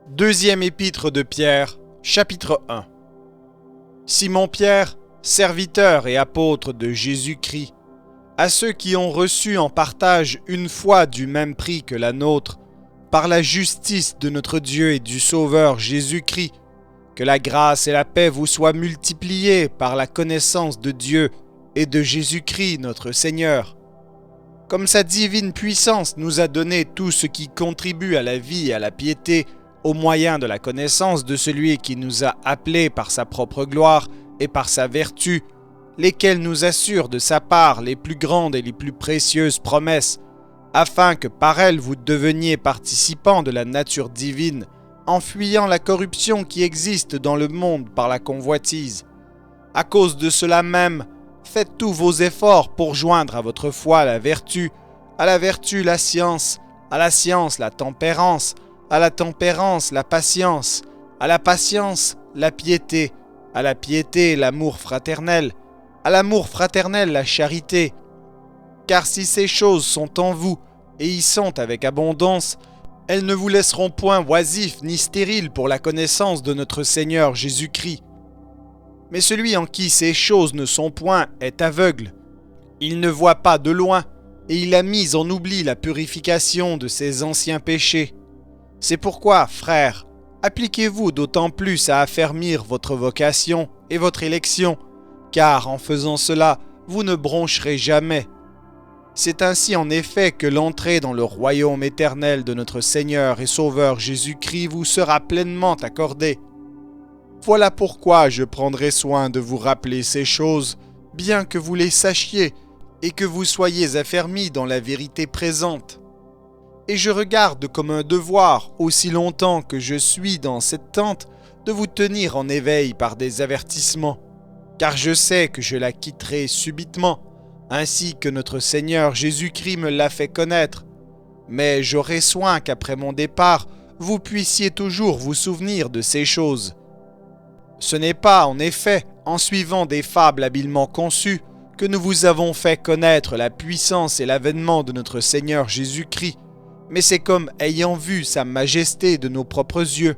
Deuxième épître de Pierre, chapitre 1. Simon-Pierre, serviteur et apôtre de Jésus-Christ, à ceux qui ont reçu en partage une foi du même prix que la nôtre, par la justice de notre Dieu et du Sauveur Jésus-Christ, que la grâce et la paix vous soient multipliées par la connaissance de Dieu et de Jésus-Christ notre Seigneur. Comme sa divine puissance nous a donné tout ce qui contribue à la vie et à la piété, au moyen de la connaissance de celui qui nous a appelés par sa propre gloire et par sa vertu, lesquels nous assurent de sa part les plus grandes et les plus précieuses promesses, afin que par elles vous deveniez participants de la nature divine, en fuyant la corruption qui existe dans le monde par la convoitise. À cause de cela même, faites tous vos efforts pour joindre à votre foi la vertu la science, à la science la tempérance, à la tempérance la patience, à la patience la piété, à la piété l'amour fraternel, à l'amour fraternel la charité. Car si ces choses sont en vous, et y sont avec abondance, elles ne vous laisseront point oisifs ni stériles pour la connaissance de notre Seigneur Jésus-Christ. Mais celui en qui ces choses ne sont point est aveugle. Il ne voit pas de loin, et il a mis en oubli la purification de ses anciens péchés. C'est pourquoi, frères, appliquez-vous d'autant plus à affermir votre vocation et votre élection, car en faisant cela, vous ne broncherez jamais. C'est ainsi en effet que l'entrée dans le royaume éternel de notre Seigneur et Sauveur Jésus-Christ vous sera pleinement accordée. Voilà pourquoi je prendrai soin de vous rappeler ces choses, bien que vous les sachiez et que vous soyez affermis dans la vérité présente. Et je regarde comme un devoir, aussi longtemps que je suis dans cette tente, de vous tenir en éveil par des avertissements, car je sais que je la quitterai subitement, ainsi que notre Seigneur Jésus-Christ me l'a fait connaître. Mais j'aurai soin qu'après mon départ, vous puissiez toujours vous souvenir de ces choses. Ce n'est pas, en effet, en suivant des fables habilement conçues, que nous vous avons fait connaître la puissance et l'avènement de notre Seigneur Jésus-Christ, mais c'est comme ayant vu sa majesté de nos propres yeux.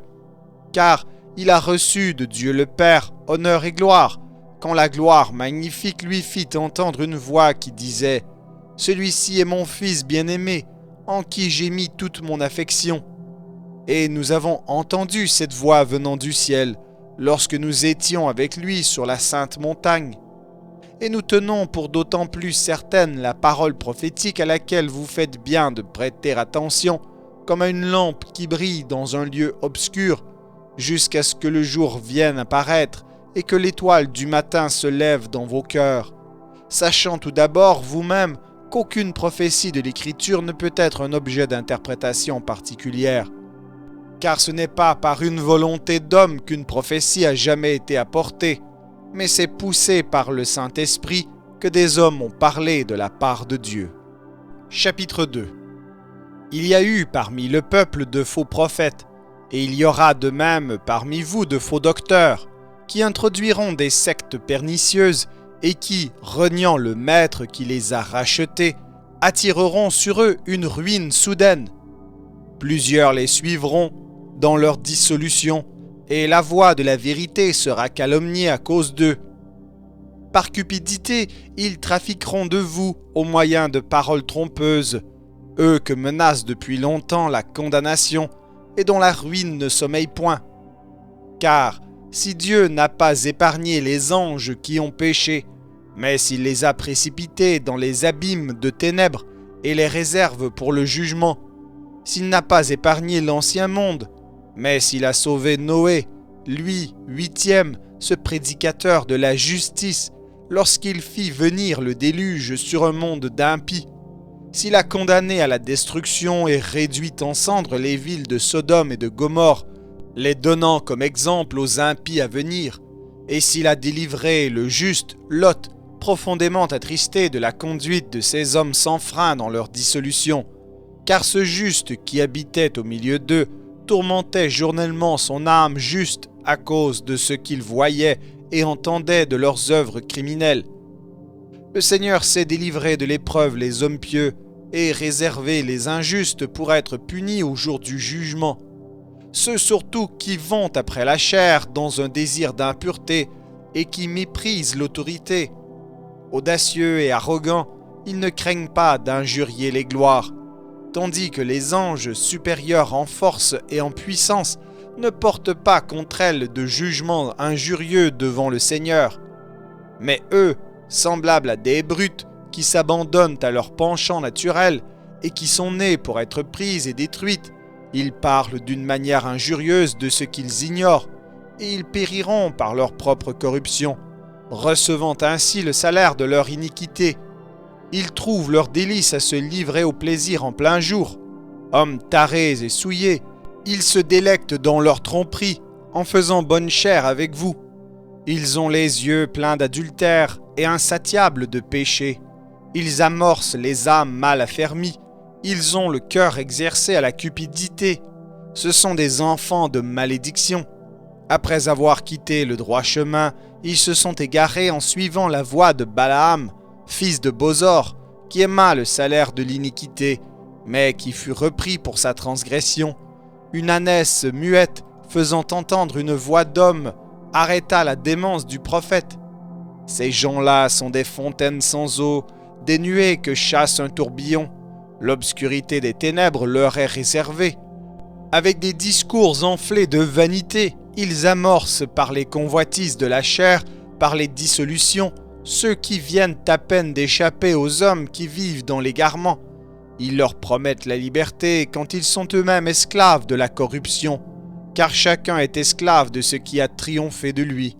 Car il a reçu de Dieu le Père honneur et gloire, quand la gloire magnifique lui fit entendre une voix qui disait « Celui-ci est mon Fils bien-aimé, en qui j'ai mis toute mon affection. » Et nous avons entendu cette voix venant du ciel, lorsque nous étions avec lui sur la sainte montagne. Et nous tenons pour d'autant plus certaine la parole prophétique à laquelle vous faites bien de prêter attention, comme à une lampe qui brille dans un lieu obscur, jusqu'à ce que le jour vienne apparaître et que l'étoile du matin se lève dans vos cœurs, sachant tout d'abord vous-même qu'aucune prophétie de l'Écriture ne peut être un objet d'interprétation particulière. Car ce n'est pas par une volonté d'homme qu'une prophétie a jamais été apportée, mais c'est poussé par le Saint-Esprit que des hommes ont parlé de la part de Dieu. Chapitre 2. Il y a eu parmi le peuple de faux prophètes, et il y aura de même parmi vous de faux docteurs, qui introduiront des sectes pernicieuses et qui, reniant le Maître qui les a rachetés, attireront sur eux une ruine soudaine. Plusieurs les suivront dans leur dissolution, et la voix de la vérité sera calomniée à cause d'eux. Par cupidité, ils trafiqueront de vous au moyen de paroles trompeuses, eux que menace depuis longtemps la condamnation et dont la ruine ne sommeille point. Car si Dieu n'a pas épargné les anges qui ont péché, mais s'il les a précipités dans les abîmes de ténèbres et les réserve pour le jugement, s'il n'a pas épargné l'ancien monde, mais s'il a sauvé Noé, lui, 8e, ce prédicateur de la justice, lorsqu'il fit venir le déluge sur un monde d'impies, s'il a condamné à la destruction et réduit en cendres les villes de Sodome et de Gomorrhe, les donnant comme exemple aux impies à venir, et s'il a délivré le juste Lot, profondément attristé de la conduite de ces hommes sans frein dans leur dissolution, car ce juste qui habitait au milieu d'eux tourmentait journellement son âme juste à cause de ce qu'il voyait et entendait de leurs œuvres criminelles. Le Seigneur sait délivrer de l'épreuve les hommes pieux et réserver les injustes pour être punis au jour du jugement. ceux surtout qui vont après la chair dans un désir d'impureté et qui méprisent l'autorité. Audacieux et arrogants, ils ne craignent pas d'injurier les gloires, tandis que les anges supérieurs en force et en puissance ne portent pas contre elles de jugement injurieux devant le Seigneur. Mais eux, semblables à des brutes qui s'abandonnent à leur penchant naturel et qui sont nés pour être prises et détruites, ils parlent d'une manière injurieuse de ce qu'ils ignorent, et ils périront par leur propre corruption, recevant ainsi le salaire de leur iniquité. Ils trouvent leur délice à se livrer au plaisir en plein jour. Hommes tarés et souillés, ils se délectent dans leur tromperie, en faisant bonne chère avec vous. Ils ont les yeux pleins d'adultère et insatiables de péché. Ils amorcent les âmes mal affermies. Ils ont le cœur exercé à la cupidité. Ce sont des enfants de malédiction. Après avoir quitté le droit chemin, ils se sont égarés en suivant la voie de Balaam, fils de Bosor, qui aima le salaire de l'iniquité, mais qui fut repris pour sa transgression. Une ânesse muette, faisant entendre une voix d'homme, arrêta la démence du prophète. Ces gens-là sont des fontaines sans eau, des nuées que chasse un tourbillon. L'obscurité des ténèbres leur est réservée. Avec des discours enflés de vanité, ils amorcent par les convoitises de la chair, par les dissolutions, ceux qui viennent à peine d'échapper aux hommes qui vivent dans l'égarement. Ils leur promettent la liberté quand ils sont eux-mêmes esclaves de la corruption, car chacun est esclave de ce qui a triomphé de lui.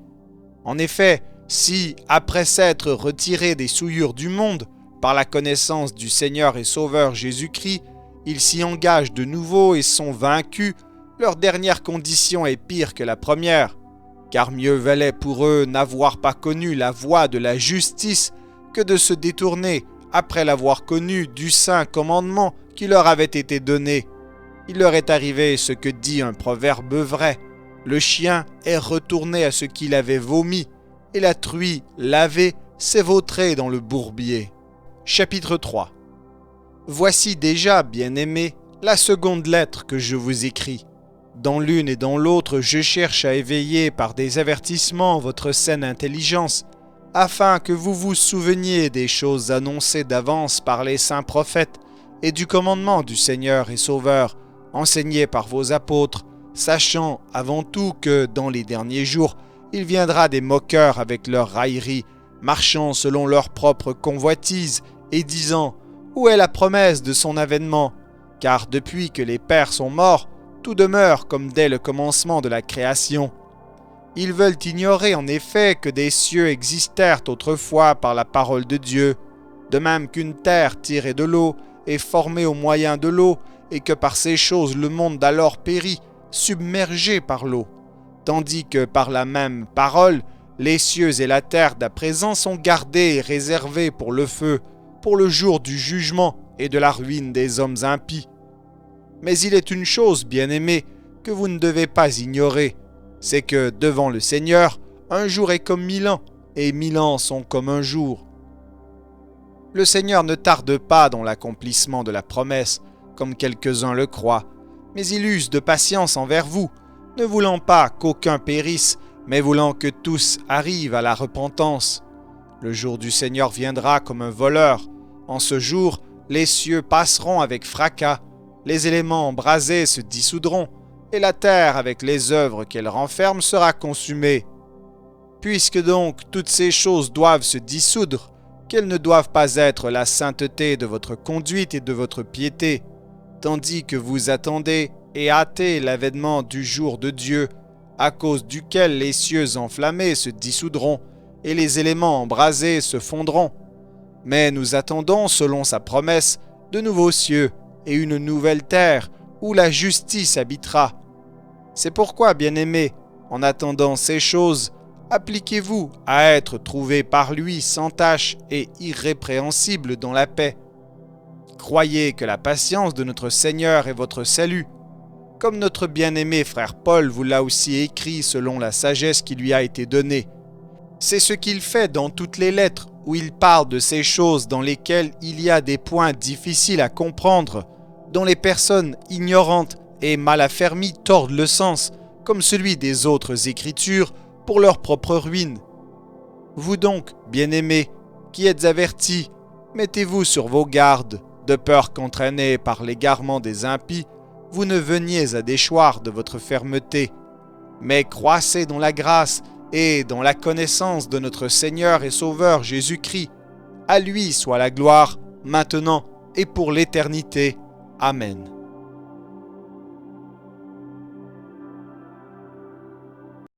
En effet, si, après s'être retirés des souillures du monde, par la connaissance du Seigneur et Sauveur Jésus-Christ, ils s'y engagent de nouveau et sont vaincus, leur dernière condition est pire que la première, car mieux valait pour eux n'avoir pas connu la voie de la justice que de se détourner, après l'avoir connu, du saint commandement qui leur avait été donné. Il leur est arrivé ce que dit un proverbe vrai: le chien est retourné à ce qu'il avait vomi, et la truie lavée s'est vautrée dans le bourbier. Chapitre 3. Voici déjà, bien-aimés, la seconde lettre que je vous écris. Dans l'une et dans l'autre, je cherche à éveiller par des avertissements votre saine intelligence, afin que vous vous souveniez des choses annoncées d'avance par les saints prophètes et du commandement du Seigneur et Sauveur, enseigné par vos apôtres, sachant avant tout que, dans les derniers jours, il viendra des moqueurs avec leurs railleries, marchant selon leur propre convoitise et disant « Où est la promesse de son avènement ?» Car depuis que les pères sont morts, tout demeure comme dès le commencement de la création. Ils veulent ignorer en effet que des cieux existèrent autrefois par la parole de Dieu, de même qu'une terre tirée de l'eau est formée au moyen de l'eau, et que par ces choses le monde d'alors périt, submergé par l'eau, tandis que par la même parole, les cieux et la terre d'à présent sont gardés et réservés pour le feu, pour le jour du jugement et de la ruine des hommes impies. Mais il est une chose, bien-aimée, que vous ne devez pas ignorer, c'est que devant le Seigneur, un jour est comme 1000 ans, et 1000 ans sont comme un jour. Le Seigneur ne tarde pas dans l'accomplissement de la promesse, comme quelques-uns le croient, mais il use de patience envers vous, ne voulant pas qu'aucun périsse, mais voulant que tous arrivent à la repentance. Le jour du Seigneur viendra comme un voleur. En ce jour, les cieux passeront avec fracas, les éléments embrasés se dissoudront, et la terre, avec les œuvres qu'elle renferme, sera consumée. Puisque donc toutes ces choses doivent se dissoudre, qu'elles ne doivent pas être la sainteté de votre conduite et de votre piété, tandis que vous attendez et hâtez l'avènement du jour de Dieu, à cause duquel les cieux enflammés se dissoudront et les éléments embrasés se fondront. Mais nous attendons, selon sa promesse, de nouveaux cieux et une nouvelle terre où la justice habitera. C'est pourquoi, bien-aimés, en attendant ces choses, appliquez-vous à être trouvés par lui sans tache et irrépréhensibles dans la paix. Croyez que la patience de notre Seigneur est votre salut. Comme notre bien-aimé frère Paul vous l'a aussi écrit selon la sagesse qui lui a été donnée. C'est ce qu'il fait dans toutes les lettres où il parle de ces choses dans lesquelles il y a des points difficiles à comprendre, dont les personnes ignorantes et mal affermis tordent le sens, comme celui des autres Écritures, pour leur propre ruine. Vous donc, bien-aimés, qui êtes avertis, mettez-vous sur vos gardes, de peur qu'entraînés par l'égarement des impies, vous ne veniez à déchoir de votre fermeté, mais croissez dans la grâce et dans la connaissance de notre Seigneur et Sauveur Jésus-Christ. À lui soit la gloire, maintenant et pour l'éternité. Amen.